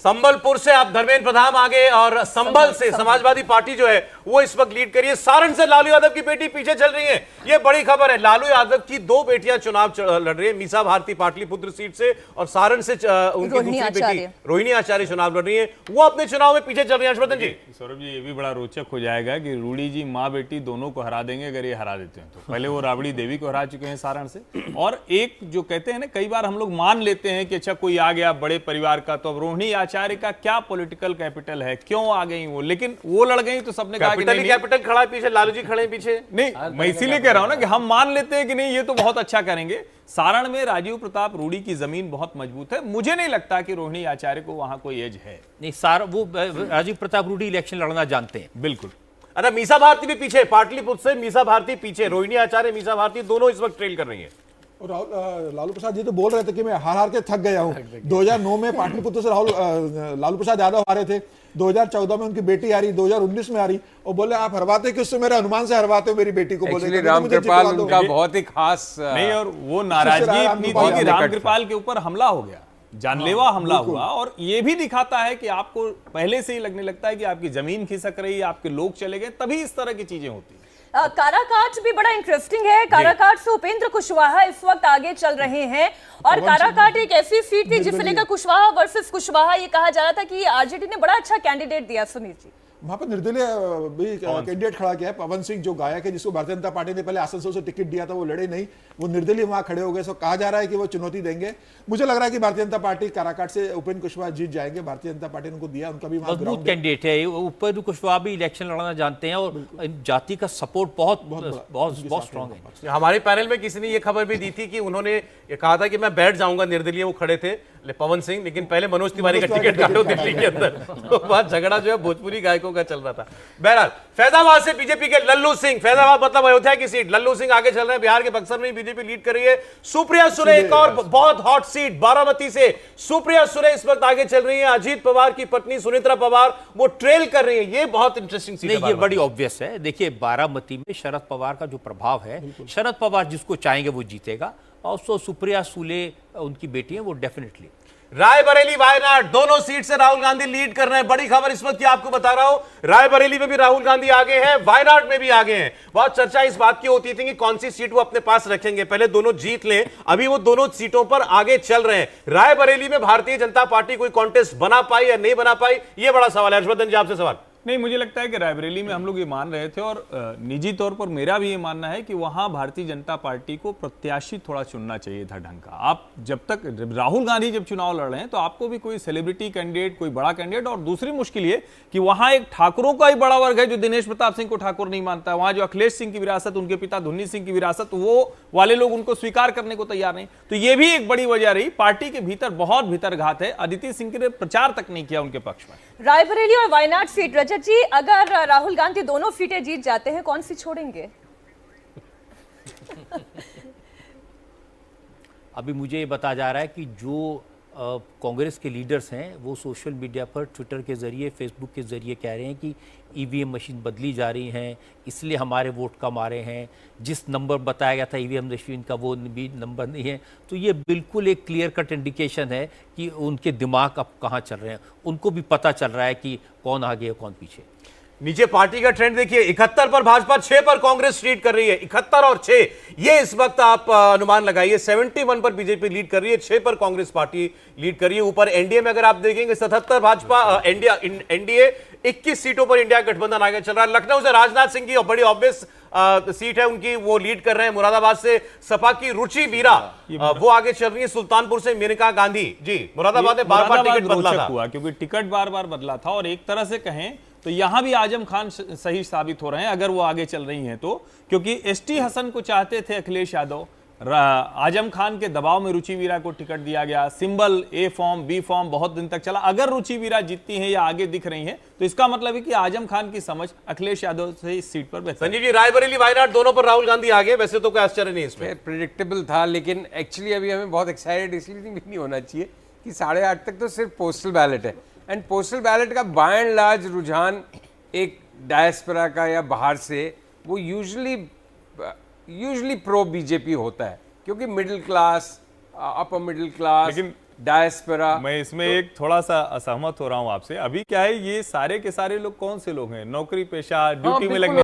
संबलपुर से आप धर्मेंद्र प्रधान आगे और संभल से समाजवादी पार्टी जो है वो इस वक्त लीड करिए। सारण से लालू यादव की बेटी पीछे चल रही है, ये बड़ी खबर है। लालू यादव की दो बेटियां चुनाव लड़ रही है, मीसा भारती पाटलिपुत्र सीट से और सारण से उनकी दूसरी बेटी रोहिणी आचार्य चुनाव लड़ रही है, वो अपने चुनाव में पीछे चल रही है। हर्षवर्धन जी, सौरभ जी, ये भी बड़ा रोचक हो जाएगा कि रूडी जी माँ बेटी दोनों को हरा देंगे अगर ये हरा देते हैं तो। पहले वो राबड़ी देवी को हरा चुके हैं सारण से, और एक जो कहते हैं ना, कई बार हम लोग मान लेते हैं कि अच्छा कोई आ गया बड़े परिवार का, तो अब रोहिणी आचार्य का क्या पॉलिटिकल कैपिटल है, क्यों आ गई वो, लेकिन वो लड़ गई तो सबने कहा कि नहीं, कैपिटल खड़ा है पीछे, लालू जी खड़े पीछे। नहीं, मैं इसीलिए कह रहा हूं ना कि हम मान लेते हैं कि नहीं ये तो बहुत अच्छा करेंगे। सारण में राजीव प्रताप रूडी की जमीन बहुत मजबूत है, मुझे नहीं लगता कि रोहिणी आचार्य को वहां कोई एज है। नहीं, वो राजीव प्रताप रूडी इलेक्शन लड़ना जानते हैं बिल्कुल। अरे मीसा भारती भी पीछे, पाटलिपुत्र से मीसा भारती पीछे, रोहिणी आचार्य मीसा भारती दोनों इस वक्त ट्रेल कर रही है। और लालू प्रसाद जी तो बोल रहे थे कि मैं हार हार के थक गया हूं। 2009 में पाटलिपुत्र से लालू प्रसाद यादव हारे थे, 2014 में उनकी बेटी हारी, 2019 में हारी, और बोले आप हरवाते कि उससे मेरे अनुमान से हरवाते हो मेरी बेटी को। बोले रामकृपाल उनका बहुत ही खास नहीं, और वो नाराजगी इतनी थी कि रामकृपाल के ऊपर हमला हो गया, जानलेवा हमला हुआ। और ये भी दिखाता है कि आपको पहले से ही लगने लगता है कि आपकी जमीन खिसक रही है, आपके लोग चले गए, तभी इस तरह की चीजें होती है। काराकाट भी बड़ा इंटरेस्टिंग है। काराकाट से उपेंद्र कुशवाहा इस वक्त आगे चल रहे हैं, और काराकाट एक ऐसी सीट थी जिसे लेकर कुशवाहा वर्सेस कुशवाहा ये कहा जा रहा था कि आरजेडी ने बड़ा अच्छा कैंडिडेट दिया। सुनील जी, वहां पर निर्दलीय भी कैंडिडेट खड़ा किया है, पवन सिंह जो गायक है, जिसको भारतीय जनता पार्टी ने पहले आसनसोल से टिकट दिया था, वो लड़े नहीं, वो निर्दलीय वहां खड़े हो गए। सो कहा जा रहा है कि वो चुनौती देंगे। मुझे लग रहा है कि भारतीय जनता पार्टी काराकाट से उपेंद्र कुशवाहा जीत जाएंगे। भारतीय जनता पार्टी ने उनको दिया, उनका भी मजबूत कैंडिडेट है। उपेंद्र कुशवाहा भी इलेक्शन लड़ना जानते हैं, और जाति का सपोर्ट बहुत स्ट्रांग है। हमारे पैनल में किसी ने ये खबर भी दी थी कि उन्होंने ये कहा था कि मैं बैठ जाऊंगा, निर्दलीय वो खड़े थे पवन सिंह, लेकिन पहले मनोज तिवारी का टिकट काटो दिल्ली के अंदर, तो वहां झगड़ा जो है भोजपुरी गायकों का चल रहा था। बहरहाल फैजाबाद से बीजेपी के लल्लू सिंह, फैजाबाद मतलब अयोध्या की सीट, लल्लू सिंह आगे चल रहे हैं। बिहार के बक्सर में बीजेपी लीड कर रही है। सुप्रिया सुले एक और बहुत हॉट सीट बारामती से, सुप्रिया सुले इस वक्त आगे चल रही है। अजीत पवार की पत्नी सुनेत्रा पवार वो ट्रेल कर रही है। ये बहुत इंटरेस्टिंग सीट है, ये बड़ी ऑब्वियस है। देखिए, बारामती में शरद पवार का जो प्रभाव है, शरद पवार जिसको चाहेंगे वो जीतेगा, और सुप्रिया सुले उनकी बेटी है, वो डेफिनेटली। रायबरेली वायनाड दोनों सीट से राहुल गांधी लीड कर रहे हैं। बड़ी खबर इस वक्त की आपको बता रहा हूं, रायबरेली में भी राहुल गांधी आगे हैं, वायनाड में भी आगे हैं। बहुत चर्चा इस बात की होती थी कि कौन सी सीट वो अपने पास रखेंगे, पहले दोनों जीत लें। अभी वो दोनों सीटों पर आगे चल रहे हैं। रायबरेली में भारतीय जनता पार्टी कोई कॉन्टेस्ट बना पाई या नहीं बना पाई, ये बड़ा सवाल है। हर्षवर्धन जी, आपसे सवाल। नहीं, मुझे लगता है कि रायबरेली में हम लोग ये मान रहे थे, और निजी तौर पर मेरा भी ये मानना है कि वहां भारतीय जनता पार्टी को प्रत्याशी थोड़ा चुनना चाहिए था ढंग का। आप जब तक राहुल गांधी जब चुनाव लड़ रहे हैं तो आपको भी कोई सेलिब्रिटी कैंडिडेट, कोई बड़ा कैंडिडेट, और दूसरी मुश्किल ये कि वहां एक ठाकुरों का ही बड़ा वर्ग है जो दिनेश प्रताप सिंह को ठाकुर नहीं मानता है। वहां जो अखिलेश सिंह की विरासत, उनके पिता धुन्नी सिंह की विरासत, वो वाले लोग उनको स्वीकार करने को तैयार नहीं। तो ये भी एक बड़ी वजह रही। पार्टी के भीतर बहुत भीतरघात है। अदिति सिंह ने प्रचार तक नहीं किया उनके पक्ष में। रायबरेली और वायनाड सीट, रजत जी, अगर राहुल गांधी दोनों सीटें जीत जाते हैं, कौन सी छोड़ेंगे? अभी मुझे ये बताया जा रहा है कि जो कांग्रेस के लीडर्स हैं वो सोशल मीडिया पर, ट्विटर के जरिए, फेसबुक के जरिए कह रहे हैं कि ईवीएम मशीन बदली जा रही हैं, इसलिए हमारे वोट कम आ रहे हैं, जिस नंबर बताया गया था ईवीएम मशीन का वो भी नंबर नहीं है। तो ये बिल्कुल एक क्लियर कट इंडिकेशन है कि उनके दिमाग अब कहाँ चल रहे हैं। उनको भी पता चल रहा है कि कौन आगे है कौन पीछे। नीचे पार्टी का ट्रेंड देखिए, 71 पर भाजपा, 6 पर कांग्रेस लीड कर रही है। 71 और 6 ये इस वक्त आप अनुमान लगाइए। 71 पर बीजेपी लीड कर रही है, 6 पर कांग्रेस पार्टी लीड कर रही है। ऊपर एनडीए में अगर आप देखेंगे 77 भाजपा, एनडीए 21 सीटों पर इंडिया गठबंधन आगे चल रहा है। लखनऊ से राजनाथ सिंह की बड़ी ऑब्वियस सीट है उनकी, वो लीड कर रहे हैं। मुरादाबाद से सपा की रुचि वीरा वो आगे चल रही है। सुल्तानपुर से मेनका गांधी जी, मुरादाबाद में बार-बार टिकट बदला था, क्योंकि टिकट बार-बार बदला था, और एक तरह से कहें तो यहां भी आजम खान सही साबित हो रहे हैं अगर वो आगे चल रही हैं तो, क्योंकि एसटी हसन को चाहते थे अखिलेश यादव, आजम खान के दबाव में रुचि वीरा को टिकट दिया गया। सिंबल ए फॉर्म, बी फॉर्म बहुत दिन तक चला। अगर रुचि वीरा जीतती हैं या आगे दिख रही हैं तो इसका मतलब है कि आजम खान की समझ अखिलेश यादव से इस सीट पर बेहतर। संजीव जी, रायबरेली वायनाड दोनों पर राहुल गांधी आगे, वैसे तो कोई आश्चर्य नहीं इसमें, प्रेडिक्टेबल था। लेकिन एक्चुअली अभी हमें बहुत एक्साइटेड इसलिए नहीं होना चाहिए कि 8:30 तक तो सिर्फ पोस्टल बैलेट है, एंड पोस्टल बैलेट का बाय एंड लार्ज रुझान एक डायस्पोरा का या बाहर से, वो यूजुअली प्रो बीजेपी होता है, क्योंकि middle class, upper middle class, diaspora. मैं इसमें एक थोड़ा सा असहमत हो रहा हूं आपसे। अभी क्या है, ये सारे के सारे लोग कौन से लोग हैं? नौकरी पेशा, ड्यूटी में बिल्कुल लगने